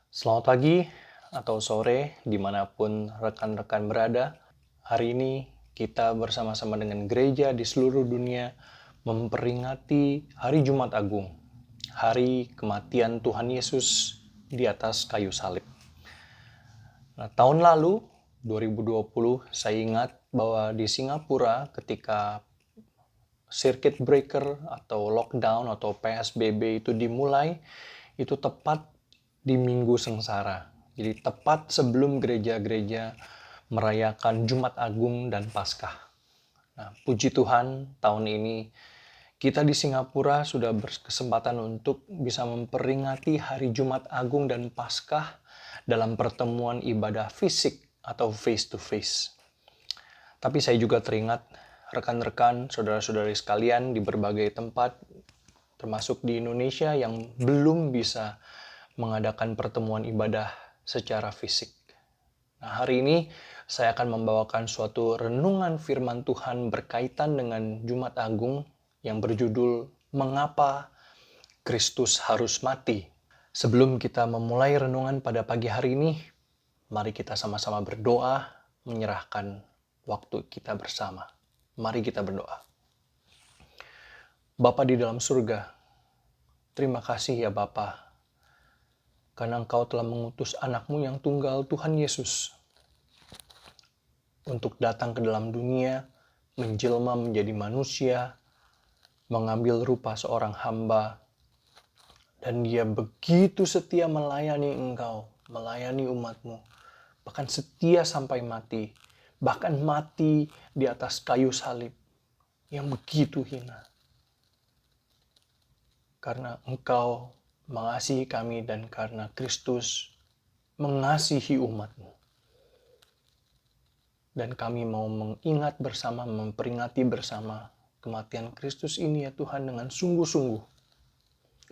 Selamat pagi atau sore dimanapun rekan-rekan berada. Hari ini kita bersama-sama dengan gereja di seluruh dunia memperingati Hari Jumat Agung, hari kematian Tuhan Yesus di atas kayu salib. Nah, tahun lalu, 2020, saya ingat bahwa di Singapura ketika circuit breaker atau lockdown atau PSBB itu dimulai, itu tepat di Minggu Sengsara. Jadi tepat sebelum gereja-gereja merayakan Jumat Agung dan Paskah. Nah, puji Tuhan, tahun ini kita di Singapura sudah berkesempatan untuk bisa memperingati Hari Jumat Agung dan Paskah dalam pertemuan ibadah fisik atau face to face. Tapi saya juga teringat rekan-rekan, saudara-saudari sekalian di berbagai tempat, termasuk di Indonesia yang belum bisa mengadakan pertemuan ibadah secara fisik. Nah, hari ini saya akan membawakan suatu renungan firman Tuhan berkaitan dengan Jumat Agung yang berjudul Mengapa Kristus Harus Mati. Sebelum kita memulai renungan pada pagi hari ini, mari kita sama-sama berdoa menyerahkan waktu kita bersama. Mari kita berdoa. Bapa di dalam surga, terima kasih ya Bapa, karena Engkau telah mengutus anakmu yang tunggal Tuhan Yesus untuk datang ke dalam dunia, menjelma menjadi manusia, mengambil rupa seorang hamba, dan dia begitu setia melayani Engkau, melayani umatmu, bahkan setia sampai mati, bahkan mati di atas kayu salib yang begitu hina. Karena Engkau mengasihi kami dan karena Kristus mengasihi umatmu. Dan kami mau mengingat bersama, memperingati bersama kematian Kristus ini ya Tuhan dengan sungguh-sungguh.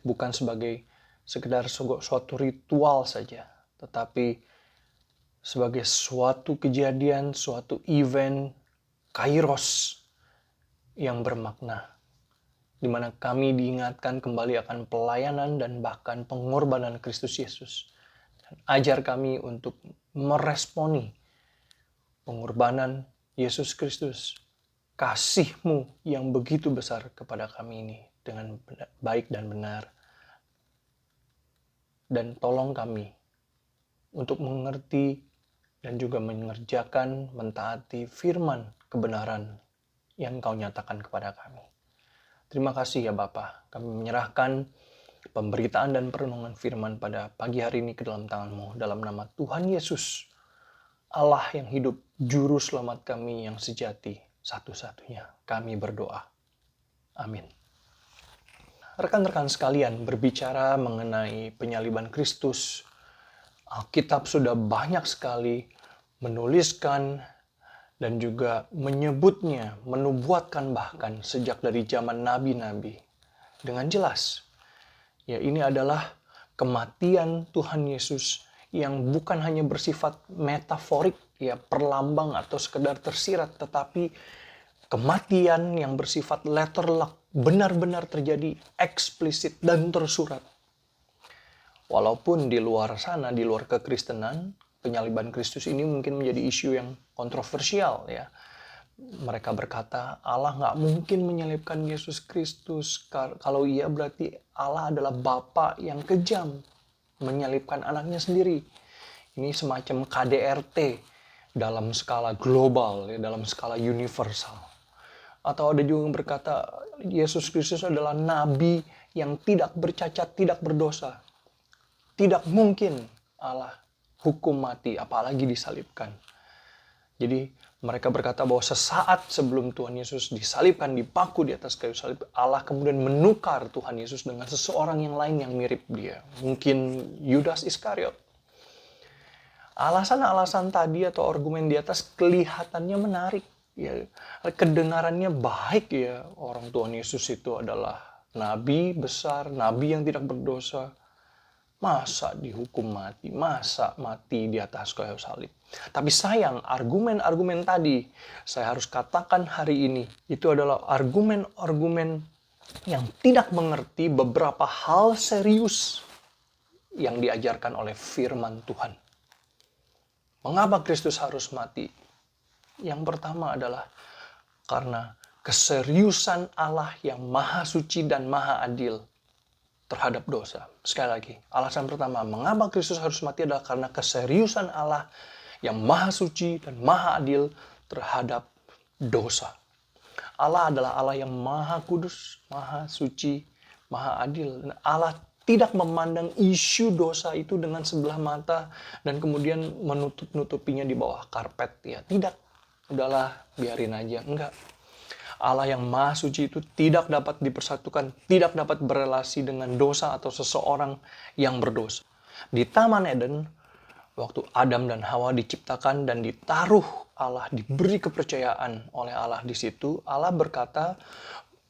Bukan sebagai sekedar suatu ritual saja, tetapi sebagai suatu kejadian, suatu event, kairos yang bermakna, di mana kami diingatkan kembali akan pelayanan dan bahkan pengorbanan Kristus Yesus. Dan ajar kami untuk meresponi pengorbanan Yesus Kristus, kasih-Mu yang begitu besar kepada kami ini dengan baik dan benar. Dan tolong kami untuk mengerti dan juga mengerjakan, mentaati firman kebenaran yang Engkau nyatakan kepada kami. Terima kasih ya Bapa, kami menyerahkan pemberitaan dan perenungan firman pada pagi hari ini ke dalam tangan-Mu, dalam nama Tuhan Yesus, Allah yang hidup, Juru Selamat kami yang sejati, satu-satunya kami berdoa. Amin. Rekan-rekan sekalian, berbicara mengenai penyaliban Kristus, Alkitab sudah banyak sekali menuliskan dan juga menyebutnya, menubuatkan bahkan sejak dari zaman nabi-nabi dengan jelas. Ya, ini adalah kematian Tuhan Yesus yang bukan hanya bersifat metaforik, ya perlambang atau sekedar tersirat, tetapi kematian yang bersifat letter luck, benar-benar terjadi eksplisit dan tersurat. Walaupun di luar sana, di luar kekristenan, penyaliban Kristus ini mungkin menjadi isu yang kontroversial ya. Mereka berkata Allah nggak mungkin menyalibkan Yesus Kristus. Kalau iya berarti Allah adalah Bapa yang kejam, menyalibkan anaknya sendiri. Ini semacam KDRT dalam skala global, ya, dalam skala universal. Atau ada juga yang berkata Yesus Kristus adalah nabi yang tidak bercacat, tidak berdosa. Tidak mungkin Allah hukum mati, apalagi disalibkan. Jadi mereka berkata bahwa sesaat sebelum Tuhan Yesus disalibkan, dipaku di atas kayu salib, Allah kemudian menukar Tuhan Yesus dengan seseorang yang lain yang mirip dia. Mungkin Yudas Iskariot. Alasan-alasan tadi atau argumen di atas kelihatannya menarik. Ya, kedengarannya baik ya, orang Tuhan Yesus itu adalah nabi besar, nabi yang tidak berdosa. Masa dihukum mati? Masa mati di atas kayu salib? Tapi sayang, argumen-argumen tadi, saya harus katakan hari ini, itu adalah argumen-argumen yang tidak mengerti beberapa hal serius yang diajarkan oleh firman Tuhan. Mengapa Kristus harus mati? Yang pertama adalah karena keseriusan Allah yang maha suci dan maha adil terhadap dosa. Sekali lagi, alasan pertama mengapa Kristus harus mati adalah karena keseriusan Allah yang maha suci dan maha adil terhadap dosa. Allah adalah Allah yang maha kudus, maha suci, maha adil. Dan Allah tidak memandang isu dosa itu dengan sebelah mata dan kemudian menutup-nutupinya di bawah karpet. Ya, tidak. Udahlah, biarin aja. Enggak. Allah yang maha suci itu tidak dapat dipersatukan, tidak dapat berelasi dengan dosa atau seseorang yang berdosa. Di Taman Eden, waktu Adam dan Hawa diciptakan dan ditaruh Allah, diberi kepercayaan oleh Allah di situ, Allah berkata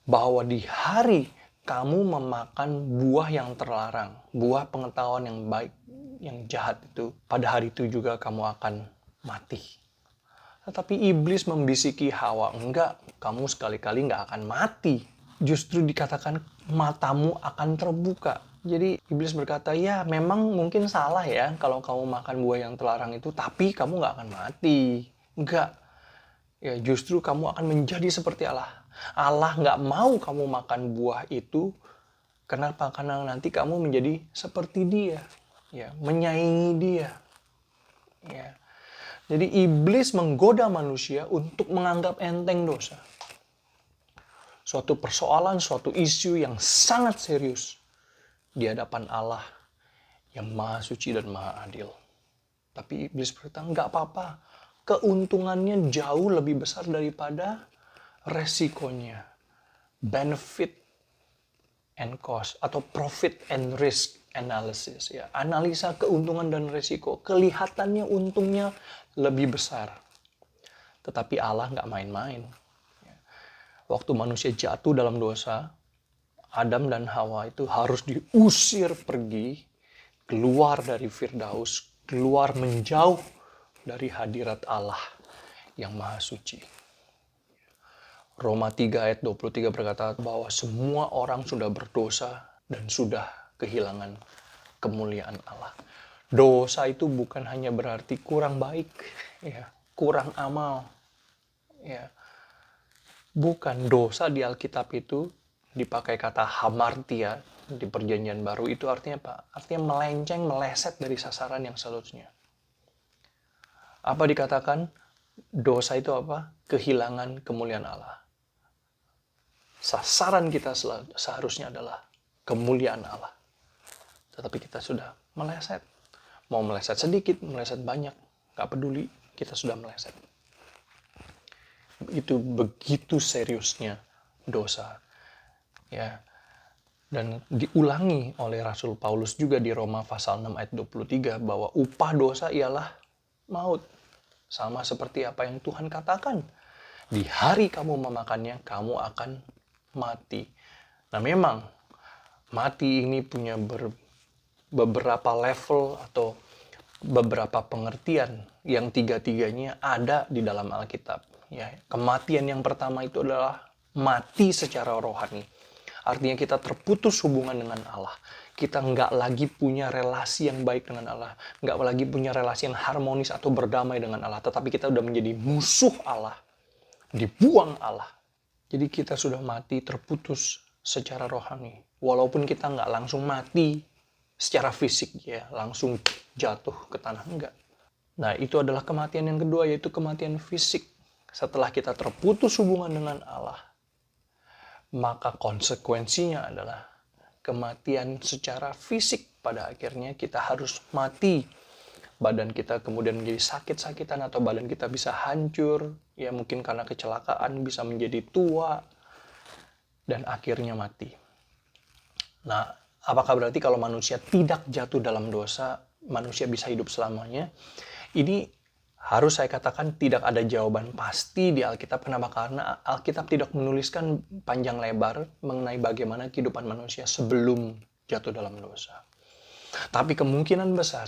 bahwa di hari kamu memakan buah yang terlarang, buah pengetahuan yang baik, yang jahat itu, pada hari itu juga kamu akan mati. Tetapi iblis membisiki Hawa, enggak, kamu sekali-kali enggak akan mati. Justru dikatakan matamu akan terbuka. Jadi iblis berkata, ya memang mungkin salah ya kalau kamu makan buah yang terlarang itu, tapi kamu enggak akan mati. Enggak. Ya justru kamu akan menjadi seperti Allah. Allah enggak mau kamu makan buah itu. Kenapa? Karena nanti kamu menjadi seperti dia. Ya, menyaingi dia. Ya. Jadi iblis menggoda manusia untuk menganggap enteng dosa. Suatu persoalan, suatu isu yang sangat serius di hadapan Allah yang maha suci dan maha adil. Tapi iblis berkata, enggak apa-apa. Keuntungannya jauh lebih besar daripada resikonya. Benefit and cost atau profit and risk analysis. Ya, analisa keuntungan dan resiko. Kelihatannya untungnya lebih besar. Tetapi Allah nggak main-main. Waktu manusia jatuh dalam dosa, Adam dan Hawa itu harus diusir pergi, keluar dari Firdaus, keluar menjauh dari hadirat Allah yang maha suci. Roma 3 ayat 23 berkata bahwa semua orang sudah berdosa dan sudah kehilangan kemuliaan Allah. Dosa itu bukan hanya berarti kurang baik, ya, kurang amal. Ya. Bukan, dosa di Alkitab itu dipakai kata hamartia di Perjanjian Baru, itu artinya apa? Artinya melenceng, meleset dari sasaran yang seharusnya. Apa dikatakan? Dosa itu apa? Kehilangan kemuliaan Allah. Sasaran kita seharusnya adalah kemuliaan Allah. Tetapi kita sudah meleset. Mau meleset sedikit, meleset banyak, gak peduli, kita sudah meleset. Itu begitu seriusnya dosa. Ya. Dan diulangi oleh Rasul Paulus juga di Roma pasal 6 ayat 23 bahwa upah dosa ialah maut. Sama seperti apa yang Tuhan katakan. Di hari kamu memakannya, kamu akan mati. Nah memang mati ini punya beberapa level atau beberapa pengertian yang tiga-tiganya ada di dalam Alkitab. Ya, kematian yang pertama itu adalah mati secara rohani. Artinya kita terputus hubungan dengan Allah. Kita nggak lagi punya relasi yang baik dengan Allah. Nggak lagi punya relasi yang harmonis atau berdamai dengan Allah. Tetapi kita udah menjadi musuh Allah. Dibuang Allah. Jadi kita sudah mati, terputus secara rohani. Walaupun kita nggak langsung mati secara fisik, ya, langsung jatuh ke tanah, enggak. Nah, itu adalah kematian yang kedua, yaitu kematian fisik. Setelah kita terputus hubungan dengan Allah, maka konsekuensinya adalah kematian secara fisik. Pada akhirnya kita harus mati. Badan kita kemudian menjadi sakit-sakitan atau badan kita bisa hancur. Ya mungkin karena kecelakaan bisa menjadi tua. Dan akhirnya mati. Nah, apakah berarti kalau manusia tidak jatuh dalam dosa, manusia bisa hidup selamanya? Ini harus saya katakan tidak ada jawaban pasti di Alkitab. Kenapa? Karena Alkitab tidak menuliskan panjang lebar mengenai bagaimana kehidupan manusia sebelum jatuh dalam dosa. Tapi kemungkinan besar,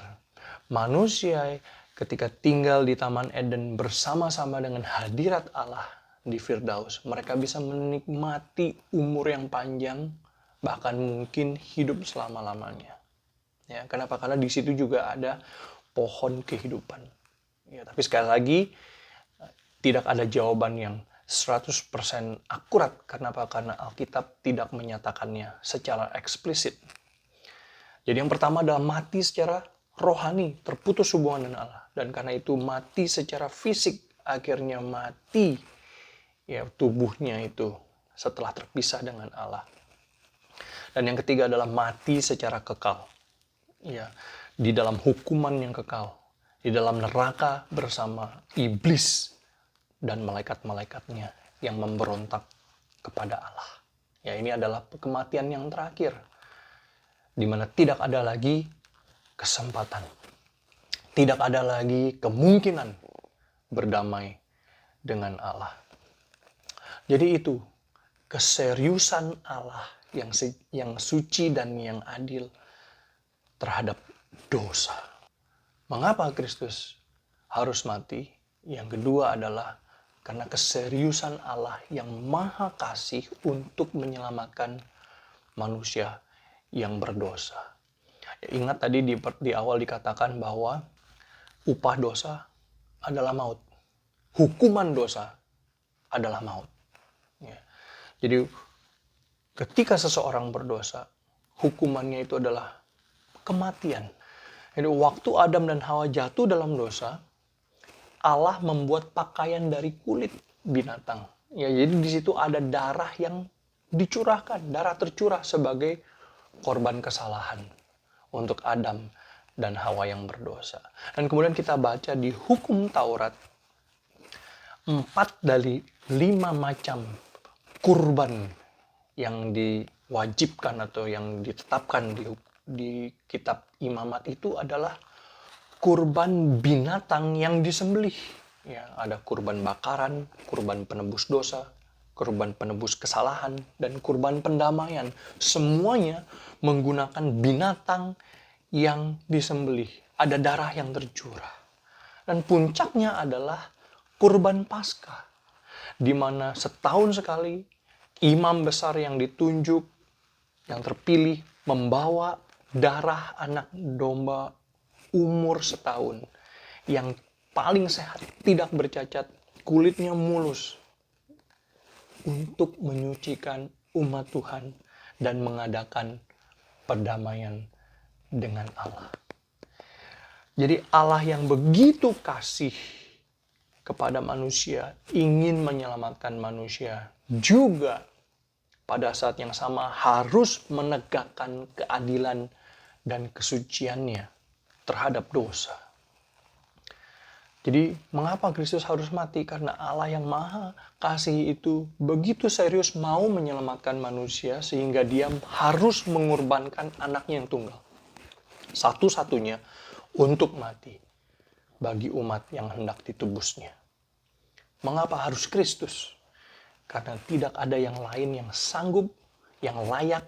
manusia ketika tinggal di Taman Eden bersama-sama dengan hadirat Allah di Firdaus, mereka bisa menikmati umur yang panjang, bahkan mungkin hidup selama-lamanya. Ya, kenapa? Karena di situ juga ada pohon kehidupan. Ya, tapi sekali lagi tidak ada jawaban yang 100% akurat. Kenapa? Karena Alkitab tidak menyatakannya secara eksplisit. Jadi yang pertama adalah mati secara rohani, terputus hubungan dengan Allah. Dan karena itu mati secara fisik, akhirnya mati ya tubuhnya itu setelah terpisah dengan Allah. Dan yang ketiga adalah mati secara kekal. Ya, di dalam hukuman yang kekal, di dalam neraka bersama iblis dan malaikat-malaikatnya yang memberontak kepada Allah. Ya, ini adalah kematian yang terakhir, di mana tidak ada lagi kesempatan, tidak ada lagi kemungkinan berdamai dengan Allah. Jadi itu keseriusan Allah yang suci dan yang adil terhadap dosa. Mengapa Kristus harus mati? Yang kedua adalah karena keseriusan Allah yang maha kasih untuk menyelamatkan manusia yang berdosa. Ya, ingat tadi di awal dikatakan bahwa upah dosa adalah maut. Hukuman dosa adalah maut. Ya. Jadi ketika seseorang berdosa, hukumannya itu adalah kematian. Jadi waktu Adam dan Hawa jatuh dalam dosa, Allah membuat pakaian dari kulit binatang. Ya, jadi di situ ada darah yang dicurahkan, darah tercurah sebagai korban kesalahan untuk Adam dan Hawa yang berdosa. Dan kemudian kita baca di hukum Taurat, 4 dari 5 macam kurban yang diwajibkan atau yang ditetapkan di kitab Imamat itu adalah kurban binatang yang disembelih. Ya, ada kurban bakaran, kurban penebus dosa, kurban penebus kesalahan, dan kurban pendamaian. Semuanya menggunakan binatang yang disembelih. Ada darah yang tercurah. Dan puncaknya adalah kurban Paskah, di mana setahun sekali imam besar yang ditunjuk, yang terpilih, membawa darah anak domba umur setahun yang paling sehat, tidak bercacat, kulitnya mulus, untuk menyucikan umat Tuhan dan mengadakan perdamaian dengan Allah. Jadi Allah yang begitu kasih kepada manusia, ingin menyelamatkan manusia, juga pada saat yang sama harus menegakkan keadilan dan kesuciannya terhadap dosa. Jadi mengapa Kristus harus mati? Karena Allah yang maha kasih itu begitu serius mau menyelamatkan manusia sehingga dia harus mengorbankan anaknya yang tunggal. Satu-satunya untuk mati bagi umat yang hendak ditebusnya. Mengapa harus Kristus? Karena tidak ada yang lain yang sanggup, yang layak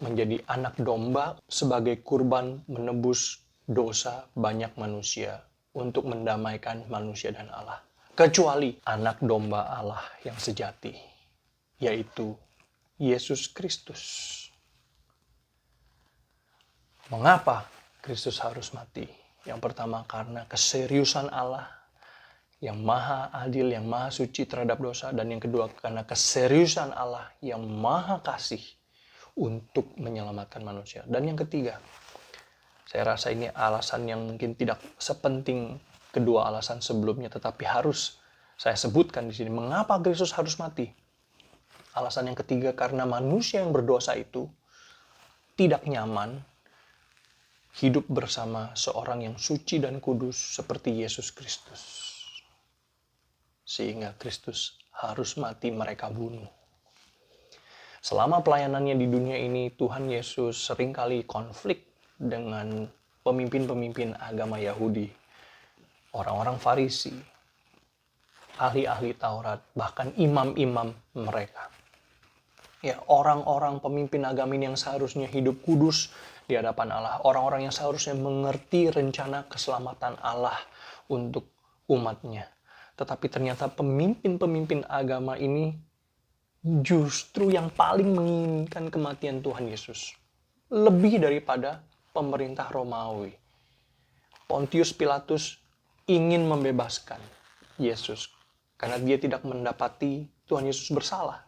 menjadi anak domba sebagai kurban menebus dosa banyak manusia untuk mendamaikan manusia dan Allah. Kecuali anak domba Allah yang sejati, yaitu Yesus Kristus. Mengapa Kristus harus mati? Yang pertama karena keseriusan Allah yang maha adil, yang maha suci terhadap dosa. Dan yang kedua karena keseriusan Allah yang maha kasih untuk menyelamatkan manusia. Dan yang ketiga, saya rasa ini alasan yang mungkin tidak sepenting kedua alasan sebelumnya, tetapi harus saya sebutkan di sini. Mengapa Kristus harus mati? Alasan yang ketiga, karena manusia yang berdosa itu tidak nyaman hidup bersama seorang yang suci dan kudus seperti Yesus Kristus. Sehingga Kristus harus mati, mereka bunuh. Selama pelayanannya di dunia ini, Tuhan Yesus seringkali konflik dengan pemimpin-pemimpin agama Yahudi, orang-orang Farisi, ahli-ahli Taurat, bahkan imam-imam mereka. Ya, orang-orang pemimpin agama ini yang seharusnya hidup kudus di hadapan Allah, orang-orang yang seharusnya mengerti rencana keselamatan Allah untuk umatnya. Tetapi ternyata pemimpin-pemimpin agama ini justru yang paling menginginkan kematian Tuhan Yesus. Lebih daripada pemerintah Romawi. Pontius Pilatus ingin membebaskan Yesus karena dia tidak mendapati Tuhan Yesus bersalah.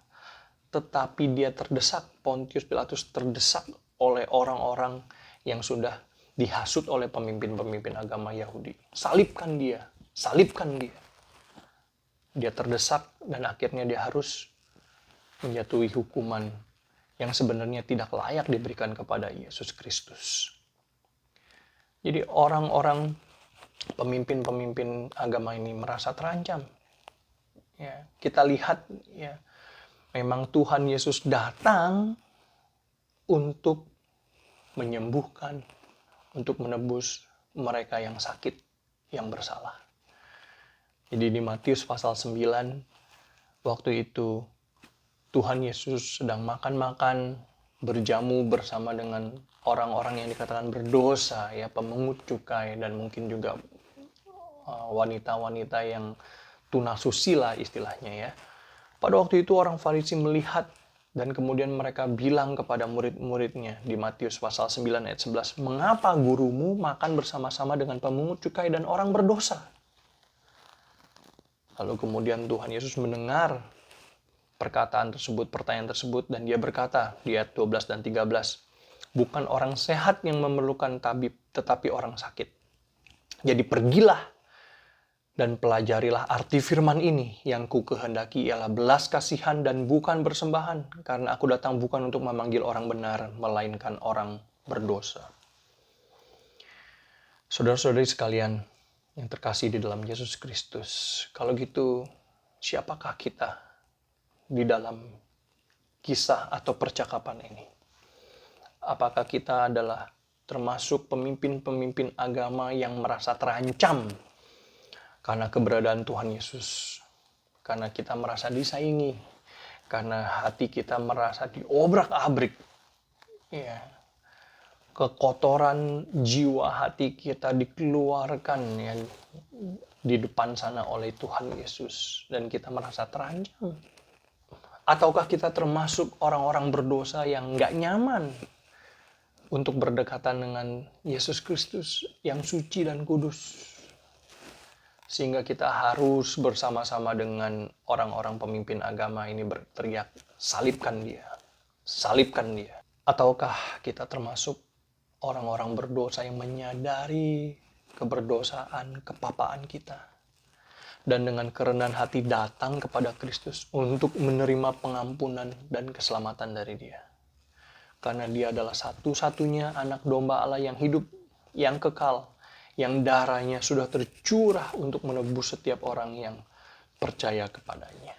Tetapi dia terdesak, Pontius Pilatus terdesak oleh orang-orang yang sudah dihasut oleh pemimpin-pemimpin agama Yahudi. Salibkan dia, salibkan dia. Dia terdesak dan akhirnya dia harus menjatuhi hukuman yang sebenarnya tidak layak diberikan kepada Yesus Kristus. Jadi orang-orang pemimpin-pemimpin agama ini merasa terancam. Ya, kita lihat ya, memang Tuhan Yesus datang untuk menyembuhkan, untuk menebus mereka yang sakit, yang bersalah. Jadi di Matius pasal 9, waktu itu Tuhan Yesus sedang makan-makan, berjamu bersama dengan orang-orang yang dikatakan berdosa, ya, pemungut cukai, dan mungkin juga wanita-wanita yang tunasusila istilahnya ya. Pada waktu itu orang Farisi melihat dan kemudian mereka bilang kepada murid-muridnya di Matius pasal 9 ayat 11, "Mengapa gurumu makan bersama-sama dengan pemungut cukai dan orang berdosa?" Lalu kemudian Tuhan Yesus mendengar perkataan tersebut, pertanyaan tersebut, dan dia berkata di ayat 12 dan 13, "Bukan orang sehat yang memerlukan tabib, tetapi orang sakit. Jadi pergilah dan pelajarilah arti firman ini, yang ku kehendaki ialah belas kasihan dan bukan persembahan, karena aku datang bukan untuk memanggil orang benar, melainkan orang berdosa." Saudara-saudari sekalian yang terkasih di dalam Yesus Kristus, kalau gitu siapakah kita di dalam kisah atau percakapan ini? Apakah kita adalah termasuk pemimpin-pemimpin agama yang merasa terancam karena keberadaan Tuhan Yesus? Karena kita merasa disaingi, karena hati kita merasa diobrak-abrik, ya, kekotoran jiwa hati kita dikeluarkan ya di depan sana oleh Tuhan Yesus, dan kita merasa terancam. Ataukah kita termasuk orang-orang berdosa yang nggak nyaman untuk berdekatan dengan Yesus Kristus yang suci dan kudus, sehingga kita harus bersama-sama dengan orang-orang pemimpin agama ini berteriak, "Salibkan dia, salibkan dia"? Ataukah kita termasuk orang-orang berdosa yang menyadari keberdosaan, kepapaan kita, dan dengan kerendahan hati datang kepada Kristus untuk menerima pengampunan dan keselamatan dari Dia? Karena Dia adalah satu-satunya anak domba Allah yang hidup, yang kekal, yang darahnya sudah tercurah untuk menebus setiap orang yang percaya kepadanya.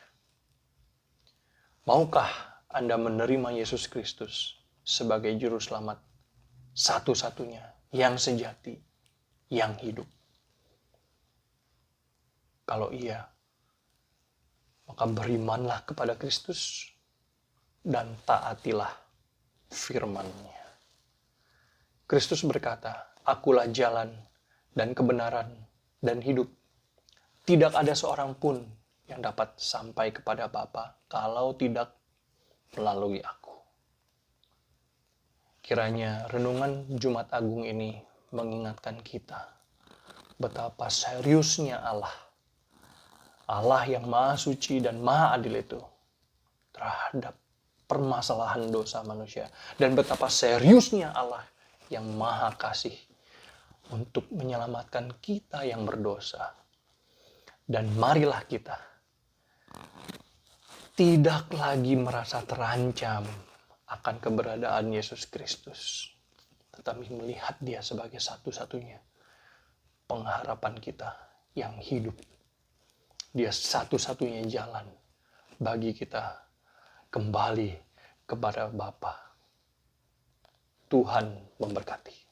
Maukah Anda menerima Yesus Kristus sebagai juru selamat satu-satunya, yang sejati, yang hidup? Kalau iya, maka berimanlah kepada Kristus dan taatilah firman-Nya. Kristus berkata, "Akulah jalan dan kebenaran dan hidup. Tidak ada seorang pun yang dapat sampai kepada Bapa kalau tidak melalui Aku." Kiranya renungan Jumat Agung ini mengingatkan kita betapa seriusnya Allah yang maha suci dan maha adil itu terhadap permasalahan dosa manusia, dan betapa seriusnya Allah yang maha kasih untuk menyelamatkan kita yang berdosa. Dan marilah kita tidak lagi merasa terancam akan keberadaan Yesus Kristus, tetapi melihat Dia sebagai satu-satunya pengharapan kita yang hidup. Dia satu-satunya jalan bagi kita kembali kepada Bapa. Tuhan memberkati.